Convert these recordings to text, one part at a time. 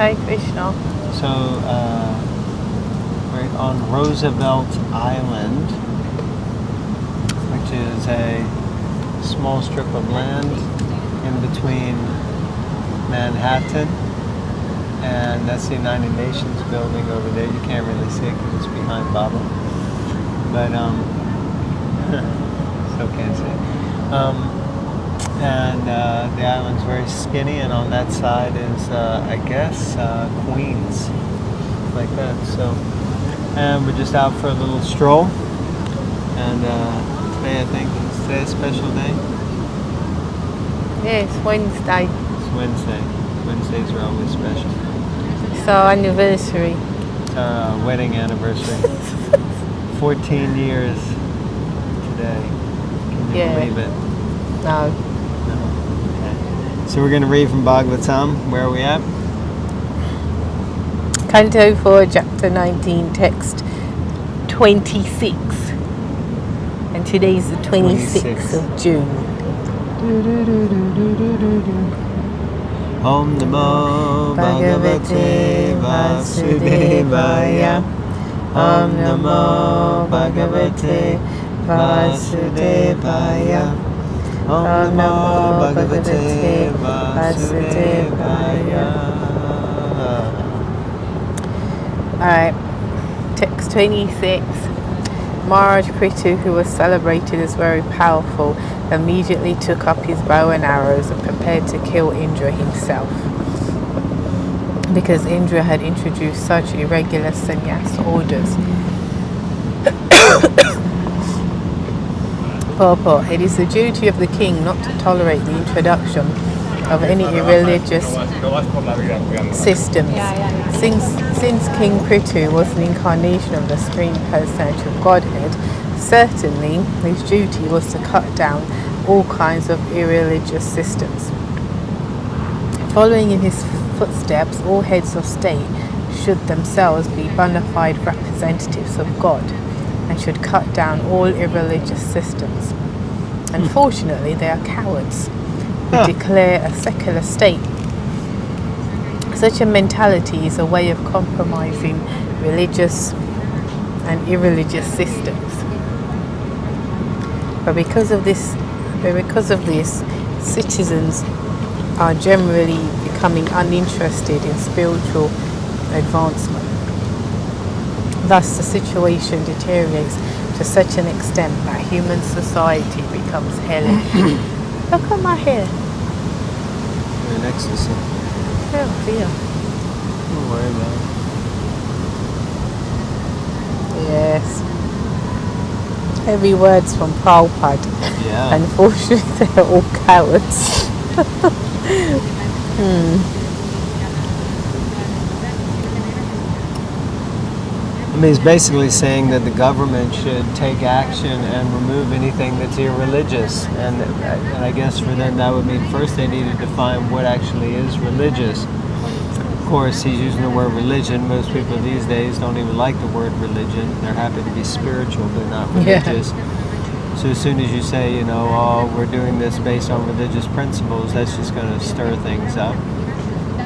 Hare Krishna. So, we're on Roosevelt Island, which is a small strip of land in between Manhattan, and that's the United Nations building over there. You can't really see it because it's behind Baba, but still can't see it. And the island's very skinny, and on that side is, I guess, Queens, like that. So, and we're just out for a little stroll, and today I think is today's a special day. Yeah, it's Wednesday. It's Wednesday. Wednesdays are always special. It's our anniversary. It's our wedding anniversary. 14 years today. Can you believe it? No. Okay. So we're going to read from Bhagavatam. Where are we at? Canto 4, Chapter 19, Text 26. And today's the 26th of June. Om Namo Bhagavate Vasudevaya. Om Namo Bhagavate Vasudevaya. Om Namo Bhagavate Vasudevaya. Alright, text 26. Maharaj Prithu, who was celebrated as very powerful, immediately took up his bow and arrows and prepared to kill Indra himself. Because Indra had introduced such irregular sannyas orders. Purport. It is the duty of the king not to tolerate the introduction of any irreligious systems. Since King Prithu was an incarnation of the Supreme Personality of Godhead, certainly his duty was to cut down all kinds of irreligious systems. Following in his footsteps, all heads of state should themselves be bona fide representatives of God and should cut down all irreligious systems. Unfortunately, they are cowards who declare a secular state. Such a mentality is a way of compromising religious and irreligious systems. But because of this, citizens are generally becoming uninterested in spiritual advancement. Thus, the situation deteriorates to such an extent that human society becomes hellish. Look at my hair. You're in ecstasy. Oh dear. Don't worry about it. Yes. Every word's from Prabhupada. Yeah. Unfortunately, they're all cowards. I mean, he's basically saying that the government should take action and remove anything that's irreligious. And I guess for them that would mean first they need to define what actually is religious. Of course, he's using the word religion. Most people these days don't even like the word religion. They're happy to be spiritual, but not religious. Yeah. So as soon as you say, you know, oh, we're doing this based on religious principles, that's just going to stir things up.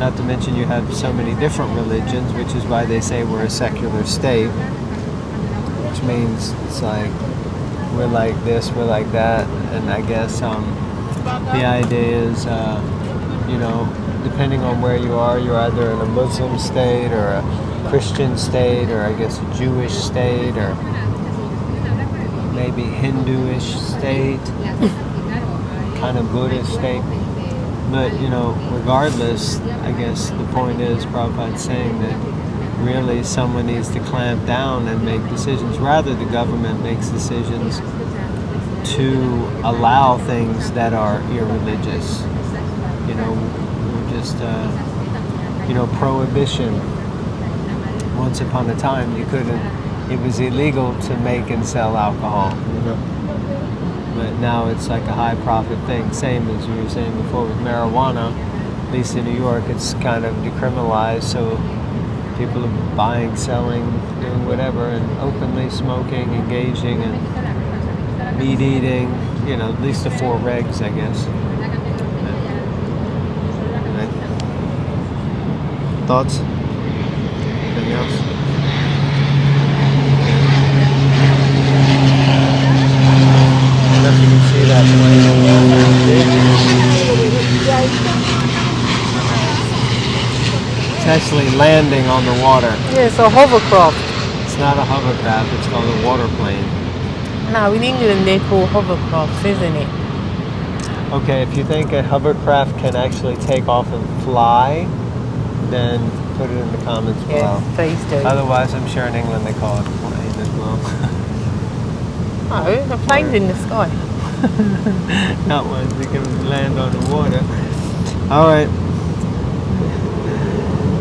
Not to mention you have so many different religions, which is why they say we're a secular state, which means it's like we're like this, we're like that, and I guess the idea is, you know, depending on where you are, you're either in a Muslim state or a Christian state or I guess a Jewish state or maybe Hinduish state, kind of Buddhist state. But, you know, regardless, I guess the point is Prabhupada's saying that really someone needs to clamp down and make decisions. Rather, the government makes decisions to allow things that are irreligious. You know, just, you know, prohibition. Once upon a time, you couldn't, it was illegal to make and sell alcohol, you know. But now it's like a high profit thing. Same as we were saying before with marijuana. At least in New York, it's kind of decriminalized, so people are buying, selling, doing whatever, and openly smoking, engaging, and meat eating. You know, at least the 4 regs, I guess. Thoughts? Anything else? I don't know if you can see that plane. It's actually landing on the water. Yeah, it's a hovercraft. It's not a hovercraft, it's called a water plane. No, in England they're called hovercrafts, isn't it? Okay, if you think a hovercraft can actually take off and fly, then put it in the comments below. Yeah, please do. Otherwise, I'm sure in England they call it a plane as well. No, the plane's in the sky. Not ones that can land on the water. All right.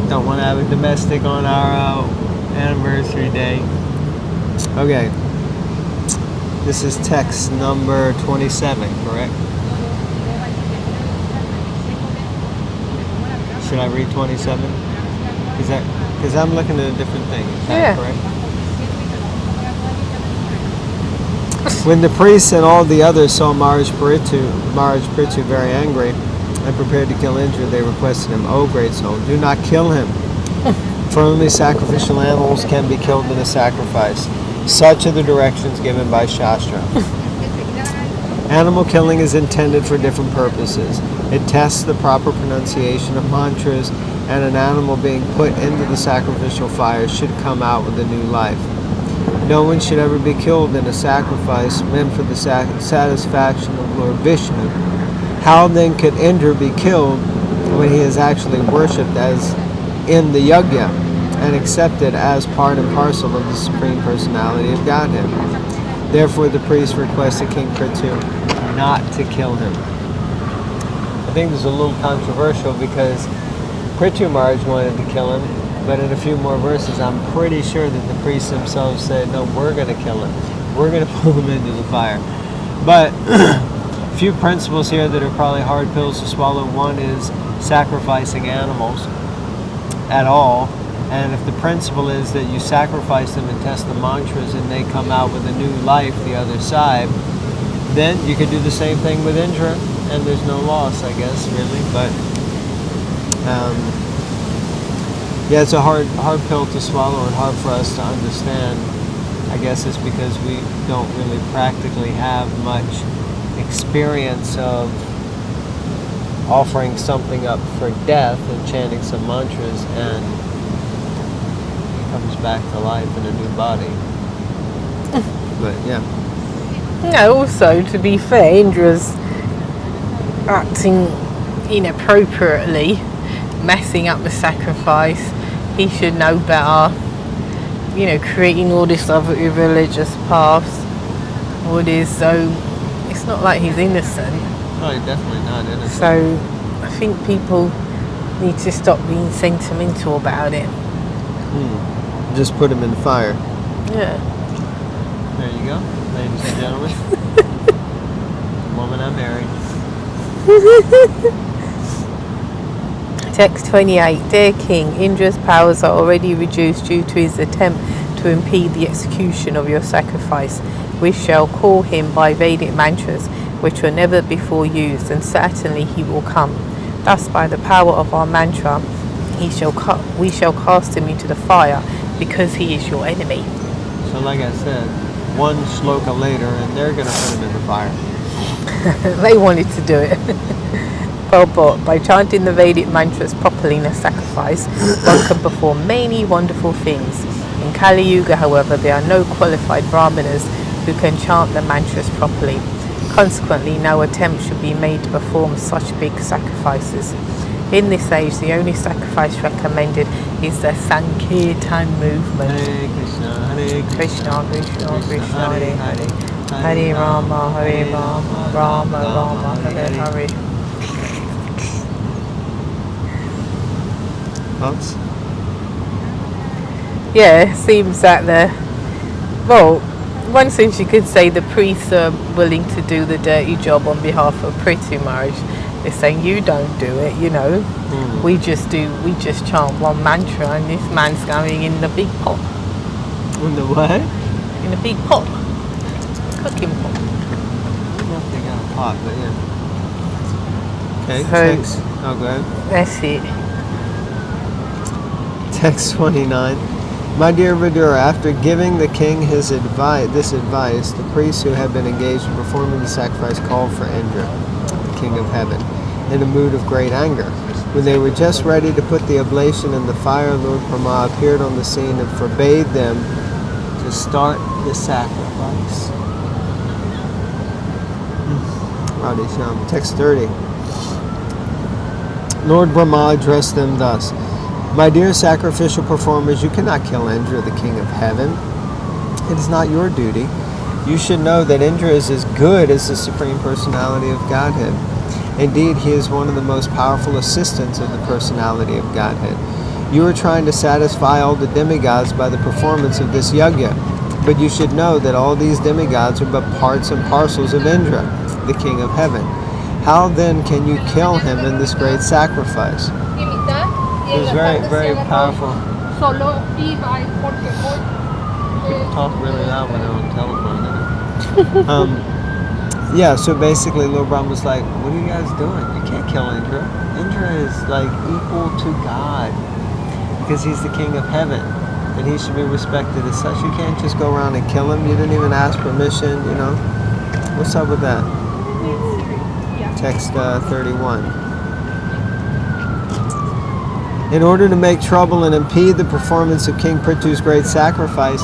Don't want to have a domestic on our anniversary day. Okay. This is text number 27, correct? Should I read 27? Because I'm looking at a different thing. Is that Yeah. correct? When the priests and all the others saw Maharaj Prithu very angry and prepared to kill Indra, they requested him, "O great soul, do not kill him, for only sacrificial animals can be killed in a sacrifice. Such are the directions given by Shastra. Animal killing is intended for different purposes. It tests the proper pronunciation of mantras, and an animal being put into the sacrificial fire should come out with a new life. No one should ever be killed in a sacrifice meant for the satisfaction of Lord Vishnu. How then could Indra be killed when he is actually worshipped as in the yajna and accepted as part and parcel of the Supreme Personality of Godhead? Therefore the priest requested King Prithu not to kill him." I think this is a little controversial because Prithu Maharaj wanted to kill him, but in a few more verses I'm pretty sure that the priests themselves said, "No, we're going to kill him. We're going to pull him into the fire." But a few principles here that are probably hard pills to swallow. One is sacrificing animals at all. And if the principle is that you sacrifice them and test the mantras and they come out with a new life the other side, then you could do the same thing with Indra and there's no loss, I guess, really. But yeah, it's a hard pill to swallow and hard for us to understand. I guess it's because we don't really practically have much experience of offering something up for death and chanting some mantras and it comes back to life in a new body. But yeah. No, also, to be fair, Indra's acting inappropriately, messing up the sacrifice. He should know better. Creating all this other irreligious paths. All this, so it's not like he's innocent. No, he's definitely not innocent. So I think people need to stop being sentimental about it. Just put him in the fire. Yeah. There you go, ladies and gentlemen. The woman I married. Text 28. Dear King, Indra's powers are already reduced due to his attempt to impede the execution of your sacrifice. We shall call him by Vedic mantras, which were never before used, and certainly he will come. Thus, by the power of our mantra, we shall cast him into the fire, because he is your enemy. So like I said, one shloka later and they're going to put him in the fire. They wanted to do it. But by chanting the Vedic mantras properly in a sacrifice, one can perform many wonderful things. In Kali Yuga, however, there are no qualified brahmanas who can chant the mantras properly. Consequently, no attempt should be made to perform such big sacrifices. In this age, the only sacrifice recommended is the Sankirtan movement. Hare Krishna, Hare Krishna, Krishna, Krishna, Hare Hare, Hare Rama, Hare Rama, Rama Rama, Hare Hare. Thoughts? Yeah, it seems that one sense you could say the priests are willing to do the dirty job on behalf of Prithu Maharaj. They're saying, you don't do it, we just chant one mantra and this man's going in the big pot. In the what? In a big pot. Cooking pot. I don't know if they got a pot, but yeah. Okay, So- thanks. Oh, go ahead. That's it. Text 29. My dear Vidura, after giving the king this advice, the priests who had been engaged in performing the sacrifice called for Indra, the king of heaven, in a mood of great anger. When they were just ready to put the oblation in the fire, Lord Brahma appeared on the scene and forbade them to start the sacrifice. Radhe. Text 30. Lord Brahma addressed them thus. My dear sacrificial performers, you cannot kill Indra, the king of heaven. It is not your duty. You should know that Indra is as good as the Supreme Personality of Godhead. Indeed, he is one of the most powerful assistants of the Personality of Godhead. You are trying to satisfy all the demigods by the performance of this yajna. But you should know that all these demigods are but parts and parcels of Indra, the king of heaven. How then can you kill him in this great sacrifice? It was very, very powerful. People talk really loud when they're on the telephone. Yeah, so basically Lord Brahma was like, what are you guys doing? You can't kill Indra. Indra is like equal to God because he's the king of heaven and he should be respected as such. You can't just go around and kill him. You didn't even ask permission, you know. What's up with that? Text 31. In order to make trouble and impede the performance of King Prithu's great sacrifice,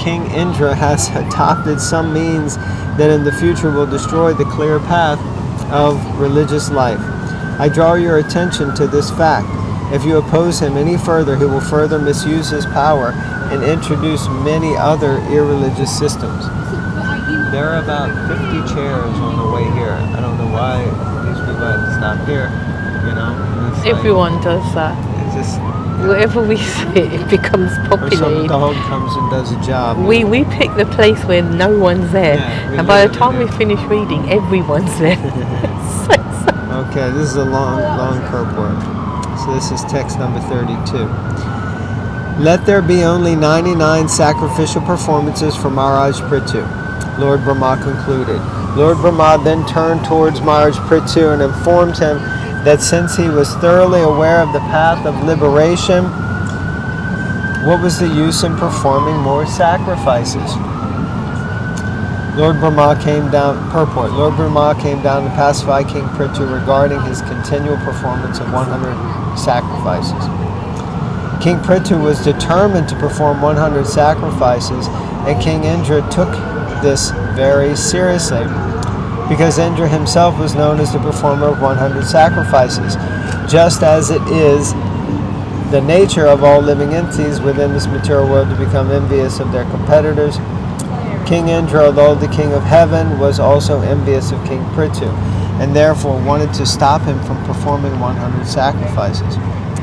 King Indra has adopted some means that in the future will destroy the clear path of religious life. I draw your attention to this fact. If you oppose him any further, he will further misuse his power and introduce many other irreligious systems. There are about 50 chairs on the way here. I don't know why these people have to stop here, you know. Everyone does that. Just, wherever we sit, it becomes popular. Or some dog comes and does a job. We pick the place where no one's there, and by the time we finish reading, everyone's there. Okay, this is a long purport. So this is text number 32. Let there be only 99 sacrificial performances for Maharaj Prithu, Lord Brahma concluded. Lord Brahma then turned towards Maharaj Prithu and informed him that since he was thoroughly aware of the path of liberation, what was the use in performing more sacrifices? Lord Brahma came down, purport. Lord Brahma came down to pacify King Prithu regarding his continual performance of 100 sacrifices. King Prithu was determined to perform 100 sacrifices, and King Indra took this very seriously, because Indra himself was known as the performer of 100 sacrifices. Just as it is the nature of all living entities within this material world to become envious of their competitors, King Indra, although the king of heaven, was also envious of King Prithu, and therefore wanted to stop him from performing 100 sacrifices.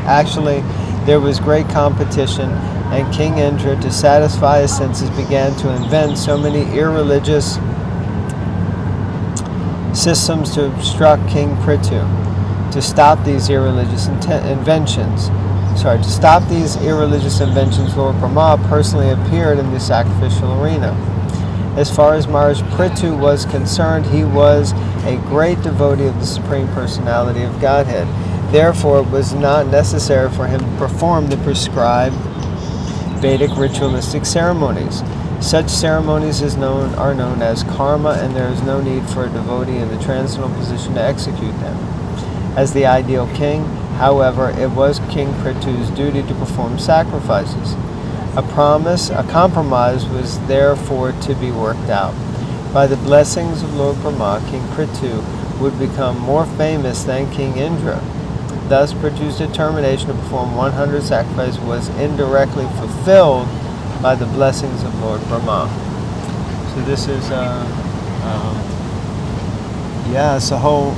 Actually, there was great competition, and King Indra, to satisfy his senses, began to invent so many irreligious systems to obstruct King Prithu. To stop these irreligious inventions, Lord Brahma personally appeared in the sacrificial arena. As far as Maharaj Prithu was concerned, he was a great devotee of the Supreme Personality of Godhead. Therefore, it was not necessary for him to perform the prescribed Vedic ritualistic ceremonies. Such ceremonies are known as karma, and there is no need for a devotee in the transcendental position to execute them. As the ideal king, however, it was King Prithu's duty to perform sacrifices. A compromise was therefore to be worked out. By the blessings of Lord Brahma, King Prithu would become more famous than King Indra. Thus, Prithu's determination to perform 100 sacrifices was indirectly fulfilled by the blessings of Lord Brahma. So this is, it's a whole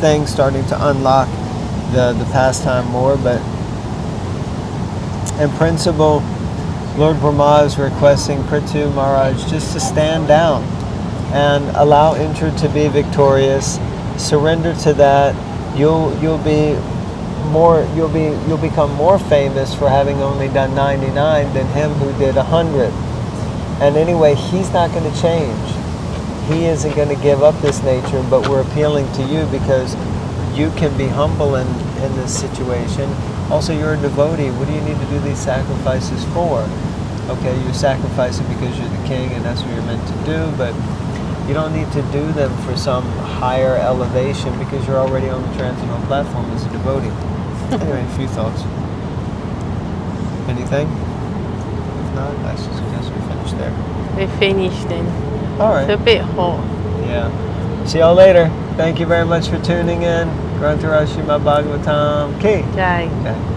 thing starting to unlock the pastime more, but in principle, Lord Brahma is requesting Prithu Maharaj just to stand down and allow Indra to be victorious. Surrender to that. You'll become more famous for having only done 99 than him who did 100. And anyway, he's not going to change. He isn't going to give up this nature, but we're appealing to you because you can be humble in this situation. Also, you're a devotee. What do you need to do these sacrifices for? Okay, you're sacrificing because you're the king and that's what you're meant to do, but you don't need to do them for some higher elevation because you're already on the transcendental platform as a devotee. Anyway, a few thoughts. Anything? If not, I suggest we finish there. We're finished then. All right. It's a bit hot. Yeah. See y'all later. Thank you very much for tuning in. Grantara Srimad Bhagavatam Ki. Jai. Okay.